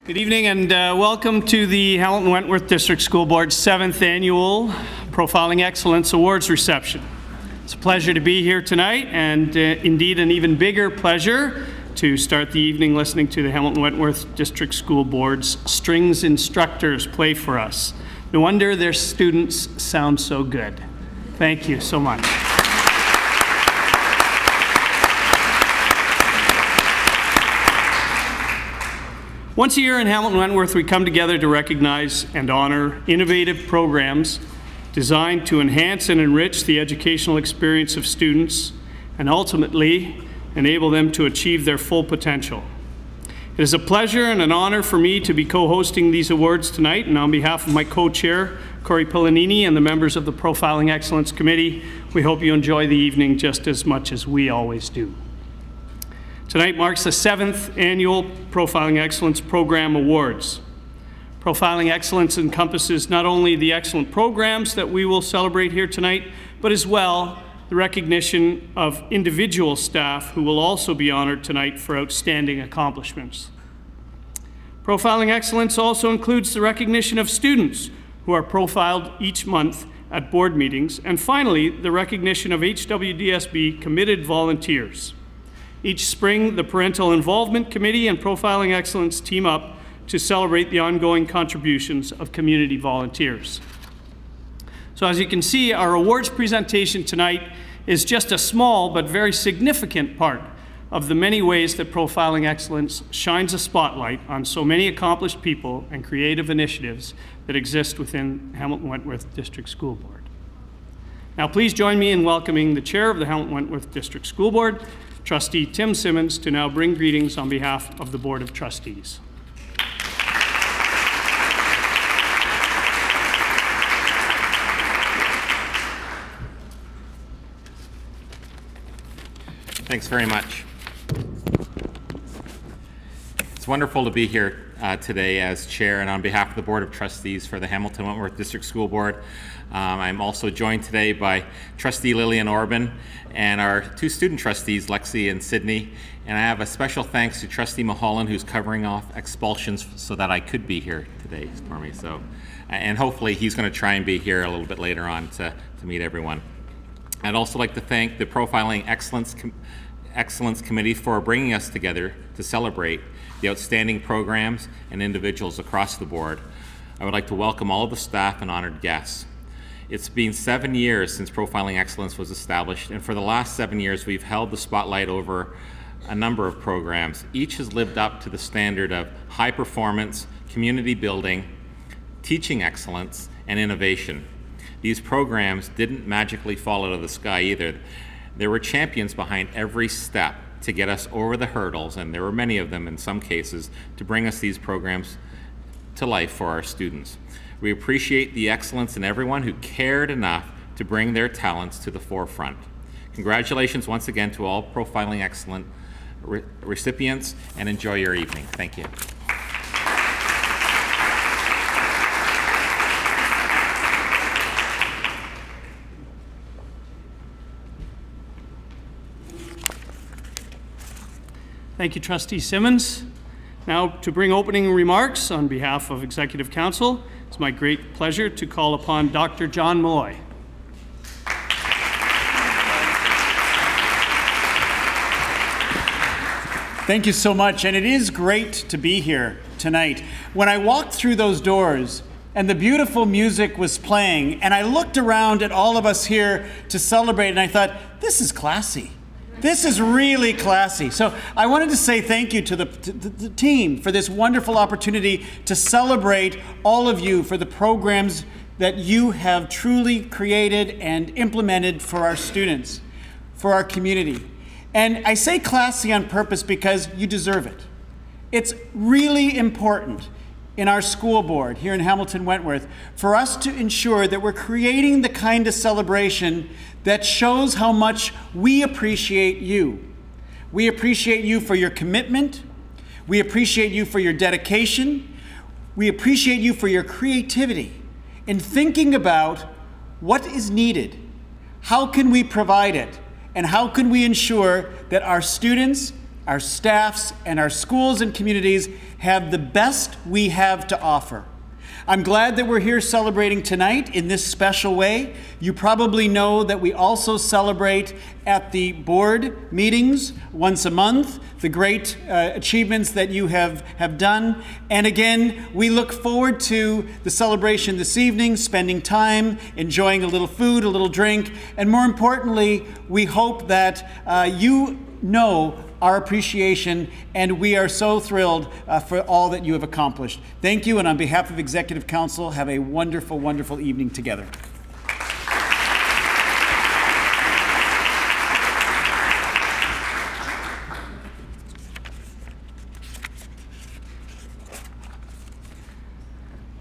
Good evening and welcome to the Hamilton Wentworth District School Board's 7th Annual Profiling Excellence Awards reception. It's a pleasure to be here tonight, and indeed an even bigger pleasure to start the evening listening to the Hamilton Wentworth District School Board's strings instructors play for us. No wonder their students sound so good. Thank you so much. Once a year in Hamilton Wentworth, we come together to recognize and honor innovative programs designed to enhance and enrich the educational experience of students and ultimately enable them to achieve their full potential. It is a pleasure and an honor for me to be co-hosting these awards tonight, and on behalf of my co-chair, Corey Pillanini, and the members of the Profiling Excellence Committee, we hope you enjoy the evening just as much as we always do. Tonight marks the 7th Annual Profiling Excellence Program Awards. Profiling Excellence encompasses not only the excellent programs that we will celebrate here tonight, but as well the recognition of individual staff who will also be honored tonight for outstanding accomplishments. Profiling Excellence also includes the recognition of students who are profiled each month at board meetings, and finally, the recognition of HWDSB committed volunteers. Each spring, the Parental Involvement Committee and Profiling Excellence team up to celebrate the ongoing contributions of community volunteers. So as you can see, our awards presentation tonight is just a small but very significant part of the many ways that Profiling Excellence shines a spotlight on so many accomplished people and creative initiatives that exist within Hamilton Wentworth District School Board. Now please join me in welcoming the Chair of the Hamilton Wentworth District School Board, Trustee Tim Simmons, to now bring greetings on behalf of the Board of Trustees. Thanks very much. It's wonderful to be here today as Chair and on behalf of the Board of Trustees for the Hamilton Wentworth District School Board. I'm also joined today by Trustee Lillian Orban and our 2 student trustees, Lexi and Sydney. And I have a special thanks to Trustee Mulholland, who's covering off expulsions so that I could be here today for me. So, and hopefully he's going to try and be here a little bit later on to meet everyone. I'd also like to thank the Profiling Excellence Committee for bringing us together to celebrate the outstanding programs and individuals across the board. I would like to welcome all of the staff and honored guests. It's been 7 years since Profiling Excellence was established, and for the last 7 years we've held the spotlight over a number of programs. Each has lived up to the standard of high performance, community building, teaching excellence, and innovation. These programs didn't magically fall out of the sky either. There were champions behind every step to get us over the hurdles, and there were many of them in some cases, to bring us these programs to life for our students. We appreciate the excellence in everyone who cared enough to bring their talents to the forefront. Congratulations once again to all Profiling Excellence recipients, and enjoy your evening. Thank you. Thank you, Trustee Simmons. Now, to bring opening remarks on behalf of Executive Council, it's my great pleasure to call upon Dr. John Malloy. Thank you so much, and it is great to be here tonight. When I walked through those doors and the beautiful music was playing, and I looked around at all of us here to celebrate, and I thought, this is classy. This is really classy. So I wanted to say thank you to the team for this wonderful opportunity to celebrate all of you for the programs that you have truly created and implemented for our students, for our community. And I say classy on purpose because you deserve it. It's really important in our school board here in Hamilton Wentworth for us to ensure that we're creating the kind of celebration that shows how much we appreciate you. We appreciate you for your commitment. We appreciate you for your dedication. We appreciate you for your creativity in thinking about what is needed, how can we provide it, and how can we ensure that our students our staffs, and our schools and communities have the best we have to offer. I'm glad that we're here celebrating tonight in this special way. You probably know that we also celebrate at the board meetings once a month, the great achievements that you have done. And again, we look forward to the celebration this evening, spending time, enjoying a little food, a little drink, and more importantly, we hope that you know our appreciation, and we are so thrilled for all that you have accomplished. Thank you, and on behalf of Executive Council, have a wonderful, wonderful evening together.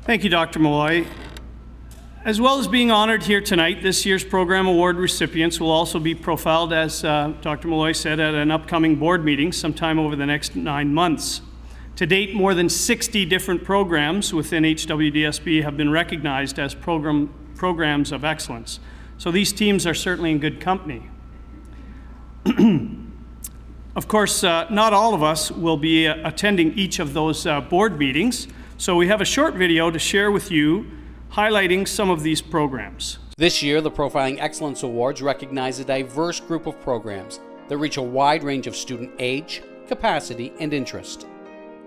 Thank you, Dr. Malloy. As well as being honored here tonight, this year's program award recipients will also be profiled, as Dr. Malloy said, at an upcoming board meeting sometime over the next 9 months. To date, more than 60 different programs within HWDSB have been recognized as programs of excellence. So these teams are certainly in good company. Of course, not all of us will be attending each of those board meetings, so we have a short video to share with you highlighting some of these programs. This year, the Profiling Excellence Awards recognize a diverse group of programs that reach a wide range of student age, capacity, and interest.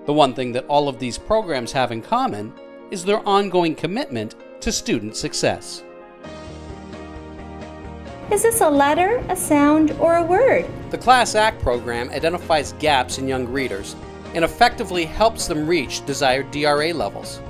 The one thing that all of these programs have in common is their ongoing commitment to student success. Is this a letter, a sound, or a word? The Class Act program identifies gaps in young readers and effectively helps them reach desired DRA levels.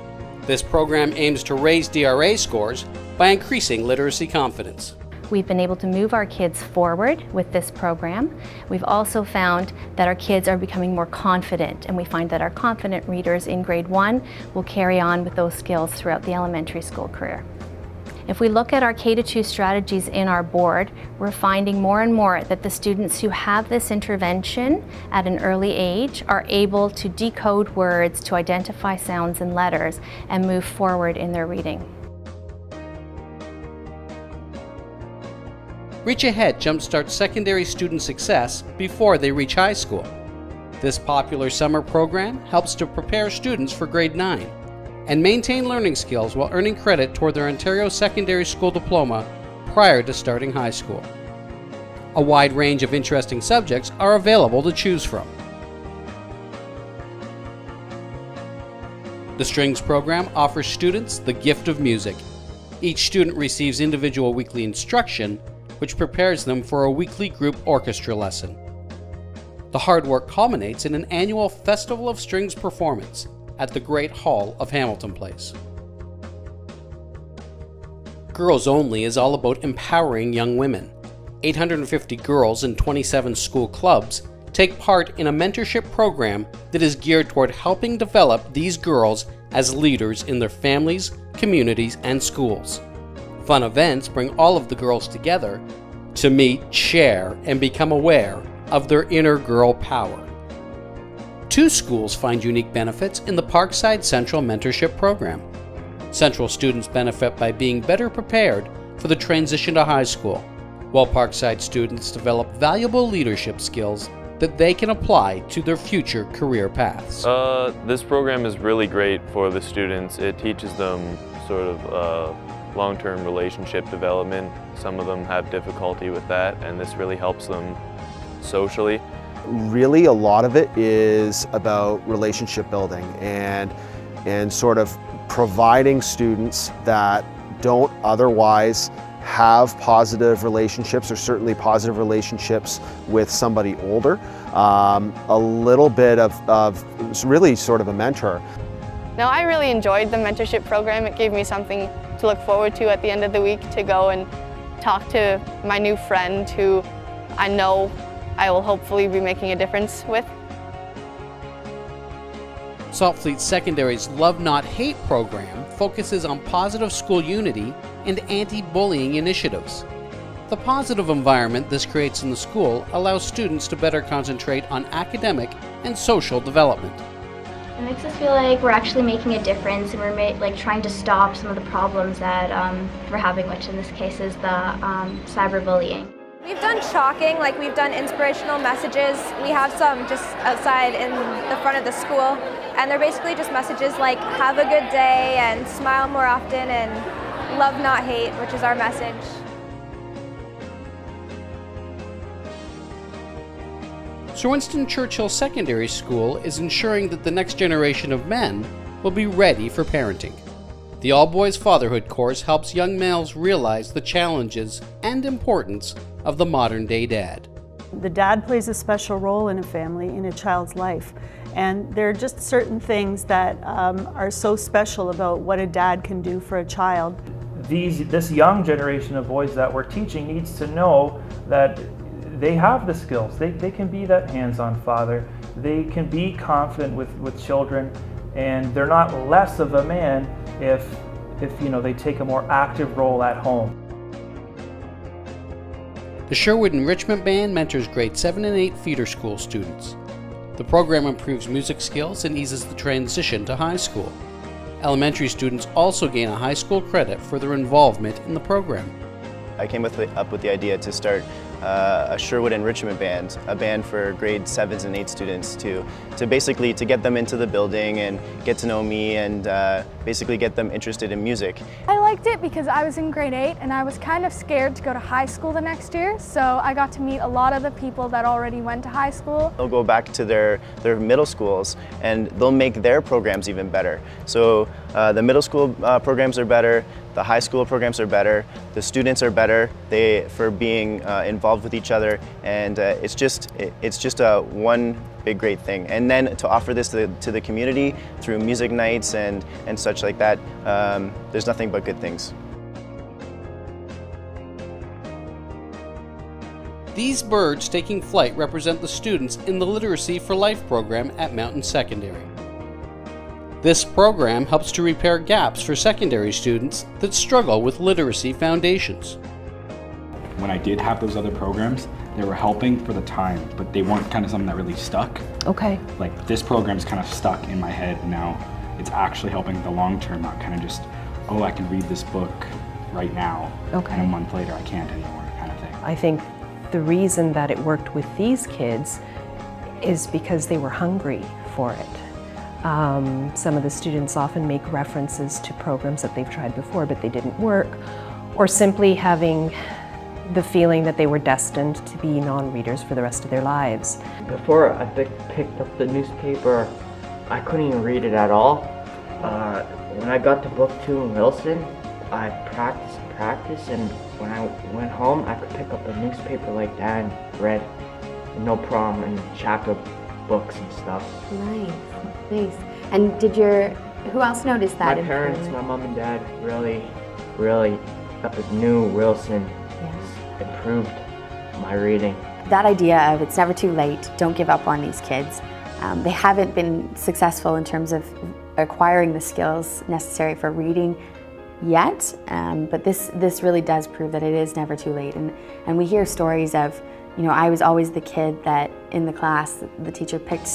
This program aims to raise DRA scores by increasing literacy confidence. We've been able to move our kids forward with this program. We've also found that our kids are becoming more confident, and we find that our confident readers in grade 1 will carry on with those skills throughout the elementary school career. If we look at our K-2 strategies in our board, we're finding more and more that the students who have this intervention at an early age are able to decode words, to identify sounds and letters, and move forward in their reading. Reach Ahead jumpstarts secondary student success before they reach high school. This popular summer program helps to prepare students for grade 9 and maintain learning skills while earning credit toward their Ontario Secondary School Diploma prior to starting high school. A wide range of interesting subjects are available to choose from. The Strings program offers students the gift of music. Each student receives individual weekly instruction, which prepares them for a weekly group orchestra lesson. The hard work culminates in an annual Festival of Strings performance at the Great Hall of Hamilton Place. Girls Only is all about empowering young women. 850 girls in 27 school clubs take part in a mentorship program that is geared toward helping develop these girls as leaders in their families, communities, and schools. Fun events bring all of the girls together to meet, share, and become aware of their inner girl power. 2 schools find unique benefits in the Parkside Central Mentorship Program. Central students benefit by being better prepared for the transition to high school, while Parkside students develop valuable leadership skills that they can apply to their future career paths. This program is really great for the students. It teaches them sort of long-term relationship development. Some of them have difficulty with that, and this really helps them socially. Really, a lot of it is about relationship building and sort of providing students that don't otherwise have positive relationships, or certainly positive relationships with somebody older, a little bit of really sort of a mentor. No, I really enjoyed the mentorship program. It gave me something to look forward to at the end of the week, to go and talk to my new friend who I know I will hopefully be making a difference with. Saltfleet Secondary's Love Not Hate program focuses on positive school unity and anti-bullying initiatives. The positive environment this creates in the school allows students to better concentrate on academic and social development. It makes us feel like we're actually making a difference, and we're trying to stop some of the problems that we're having, which in this case is the cyberbullying. We've done chalking, like we've done inspirational messages. We have some just outside in the front of the school, and they're basically just messages like have a good day and smile more often and love not hate, which is our message. Sir Winston Churchill Secondary School is ensuring that the next generation of men will be ready for parenting. The all-boys fatherhood course helps young males realize the challenges and importance of the modern-day dad. The dad plays a special role in a family, in a child's life, and there are just certain things that are so special about what a dad can do for a child. This young generation of boys that we're teaching needs to know that they have the skills. They can be that hands-on father. They can be confident with children, and they're not less of a man if you know, they take a more active role at home. The Sherwood Enrichment Band mentors grade 7 and 8 feeder school students. The program improves music skills and eases the transition to high school. Elementary students also gain a high school credit for their involvement in the program. I came up with the idea to start a Sherwood Enrichment Band, a band for grade 7s and 8 students to basically to get them into the building and get to know me and basically get them interested in music. I liked it because I was in grade 8 and I was kind of scared to go to high school the next year, so I got to meet a lot of the people that already went to high school. They'll go back to their middle schools and they'll make their programs even better. So the middle school programs are better, the high school programs are better, the students are better for being involved with each other, and it's just a one big great thing. And then to offer this to the community through music nights and such like that, there's nothing but good things. These birds taking flight represent the students in the Literacy for Life program at Mountain Secondary. This program helps to repair gaps for secondary students that struggle with literacy foundations. When I did have those other programs, they were helping for the time, but they weren't kind of something that really stuck. Okay. Like this program's kind of stuck in my head now. It's actually helping the long term, not kind of just, oh, I can read this book right now, okay, and a month later I can't anymore kind of thing. I think the reason that it worked with these kids is because they were hungry for it. Some of the students often make references to programs that they've tried before but they didn't work, or simply having the feeling that they were destined to be non-readers for the rest of their lives. Before I picked up the newspaper, I couldn't even read it at all. When I got to book 2 in Wilson, I practiced, and when I went home, I could pick up a newspaper like that and read, no problem, and chapter books and stuff. Nice, nice. And who else noticed that? My parents, my mom and dad really knew Wilson improved my reading. That idea of it's never too late, don't give up on these kids. They haven't been successful in terms of acquiring the skills necessary for reading yet, but this really does prove that it is never too late. And we hear stories of, you know, I was always the kid that in the class the teacher picked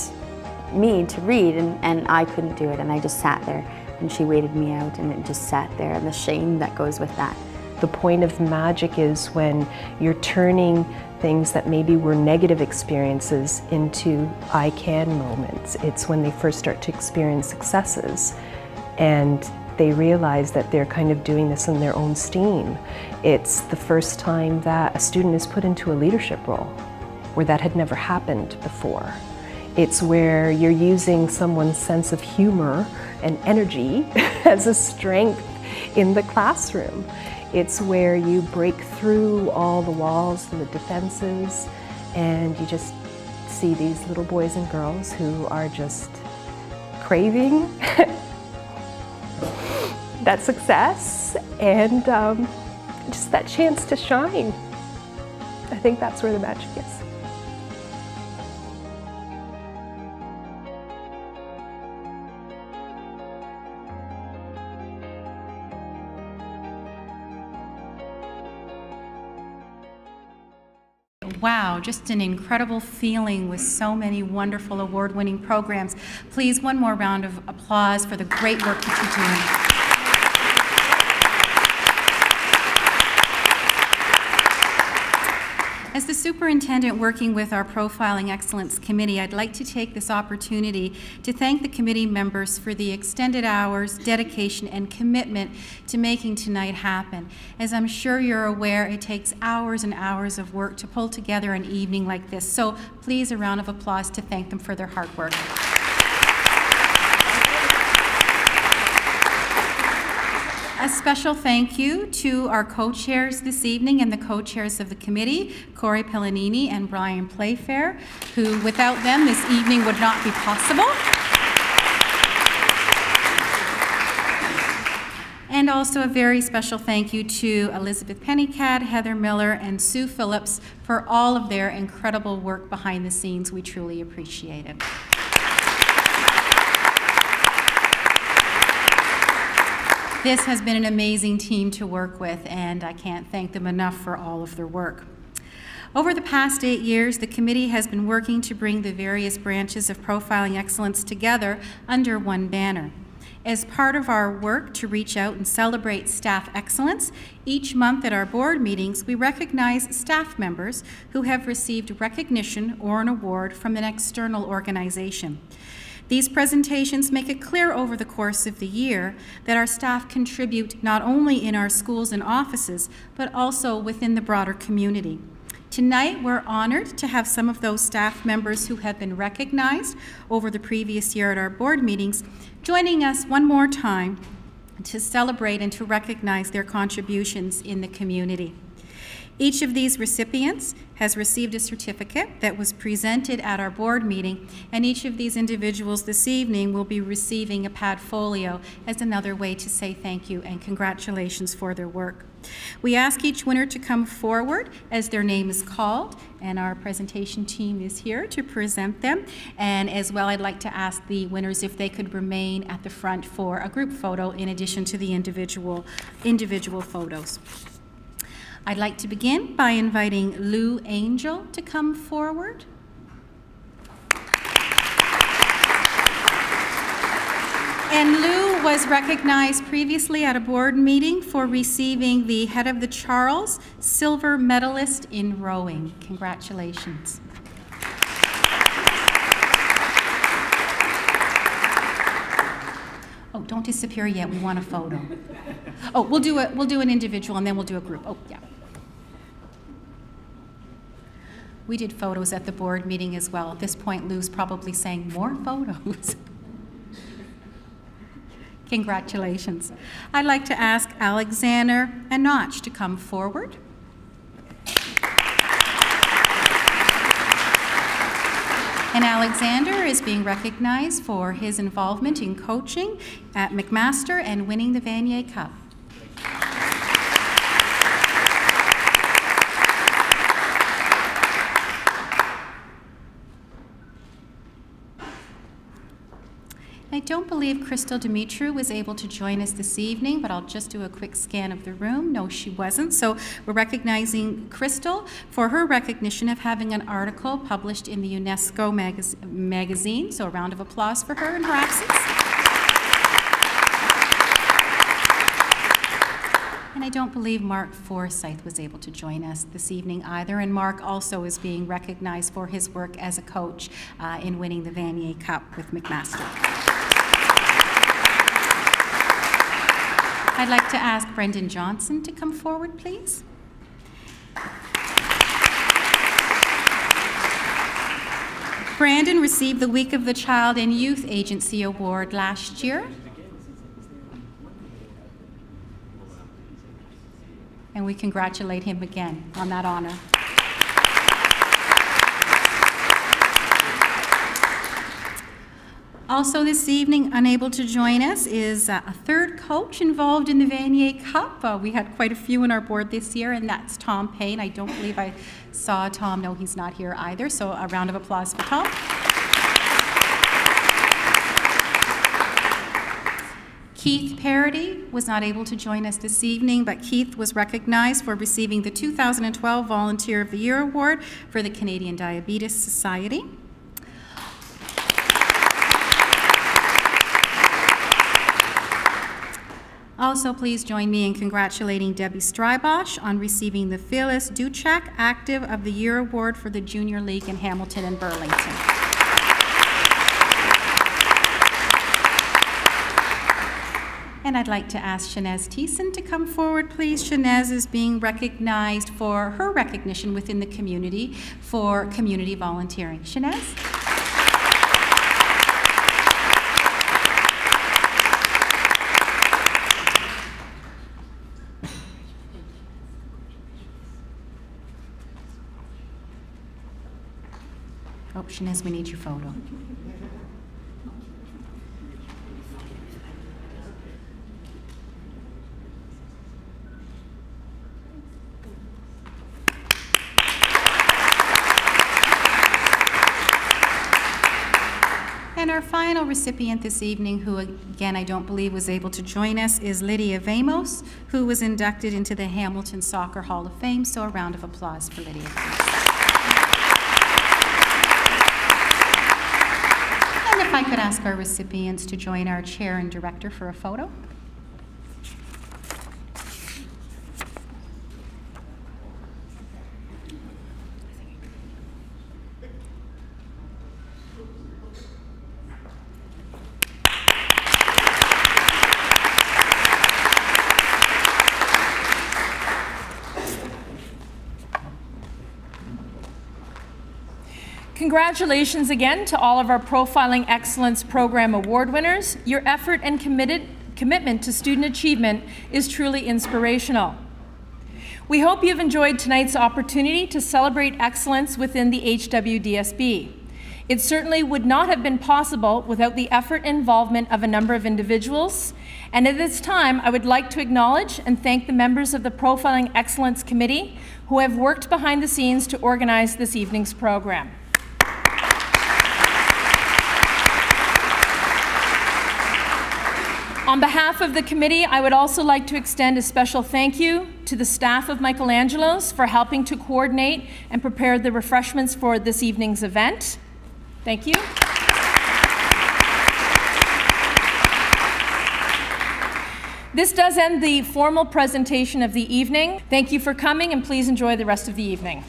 me to read and I couldn't do it, and I just sat there and she waited me out and it just sat there, and the shame that goes with that. The point of magic is when you're turning things that maybe were negative experiences into I can moments. It's when they first start to experience successes and they realize that they're kind of doing this in their own steam. It's the first time that a student is put into a leadership role where that had never happened before. It's where you're using someone's sense of humor and energy as a strength in the classroom. It's where you break through all the walls and the defenses, and you just see these little boys and girls who are just craving that success and just that chance to shine. I think that's where the magic is. Wow, just an incredible feeling with so many wonderful award-winning programs. Please, one more round of applause for the great work that you're As the superintendent working with our Profiling Excellence Committee, I'd like to take this opportunity to thank the committee members for the extended hours, dedication, and commitment to making tonight happen. As I'm sure you're aware, it takes hours and hours of work to pull together an evening like this. So please, a round of applause to thank them for their hard work. A special thank you to our co-chairs this evening and the co-chairs of the committee, Corey Pellanini and Brian Playfair, who without them this evening would not be possible. And also a very special thank you to Elizabeth Pennycat, Heather Miller, and Sue Phillips for all of their incredible work behind the scenes. We truly appreciate it. This has been an amazing team to work with, and I can't thank them enough for all of their work. Over the past 8 years, the committee has been working to bring the various branches of profiling excellence together under one banner. As part of our work to reach out and celebrate staff excellence, each month at our board meetings, we recognize staff members who have received recognition or an award from an external organization. These presentations make it clear over the course of the year that our staff contribute not only in our schools and offices, but also within the broader community. Tonight, we're honored to have some of those staff members who have been recognized over the previous year at our board meetings joining us one more time to celebrate and to recognize their contributions in the community. Each of these recipients has received a certificate that was presented at our board meeting, and each of these individuals this evening will be receiving a padfolio as another way to say thank you and congratulations for their work. We ask each winner to come forward as their name is called, and our presentation team is here to present them. And as well, I'd like to ask the winners if they could remain at the front for a group photo in addition to the individual photos. I'd like to begin by inviting Lou Angel to come forward. And Lou was recognized previously at a board meeting for receiving the Head of the Charles Silver Medalist in Rowing. Congratulations. Oh, don't disappear yet. We want a photo. Oh, we'll do an individual and then we'll do a group. Oh, yeah. We did photos at the board meeting as well. At this point, Lou's probably saying more photos. Congratulations. I'd like to ask Alexander Anoch to come forward. And Alexander is being recognized for his involvement in coaching at McMaster and winning the Vanier Cup. I don't believe Crystal Dimitru was able to join us this evening, but I'll just do a quick scan of the room. No, she wasn't. So we're recognizing Crystal for her recognition of having an article published in the UNESCO magazine. So a round of applause for her in her absence. And I don't believe Mark Forsyth was able to join us this evening either. And Mark also is being recognized for his work as a coach in winning the Vanier Cup with McMaster. I'd like to ask Brendan Johnson to come forward, please. Brandon received the Week of the Child and Youth Agency Award last year. And we congratulate him again on that honor. Also this evening, unable to join us, is a third coach involved in the Vanier Cup. We had quite a few in our board this year, and that's Tom Payne. I don't believe I saw Tom. No, he's not here either, so a round of applause for Tom. Keith Parody was not able to join us this evening, but Keith was recognized for receiving the 2012 Volunteer of the Year Award for the Canadian Diabetes Society. Also, please join me in congratulating Debbie Strybosch on receiving the Phyllis Duchek Active of the Year Award for the Junior League in Hamilton and Burlington. And I'd like to ask Shanez Thiessen to come forward, please. Shanez is being recognized for her recognition within the community for community volunteering. Shanez? Oh, Shanez, we need your photo. And our final recipient this evening, who again I don't believe was able to join us, is Lydia Vamos, who was inducted into the Hamilton Soccer Hall of Fame. So a round of applause for Lydia. And if I could ask our recipients to join our chair and director for a photo. Congratulations again to all of our Profiling Excellence Program award winners. Your effort and commitment to student achievement is truly inspirational. We hope you've enjoyed tonight's opportunity to celebrate excellence within the HWDSB. It certainly would not have been possible without the effort and involvement of a number of individuals. And at this time, I would like to acknowledge and thank the members of the Profiling Excellence Committee who have worked behind the scenes to organize this evening's program. On behalf of the committee, I would also like to extend a special thank you to the staff of Michelangelo's for helping to coordinate and prepare the refreshments for this evening's event. Thank you. This does end the formal presentation of the evening. Thank you for coming, and please enjoy the rest of the evening.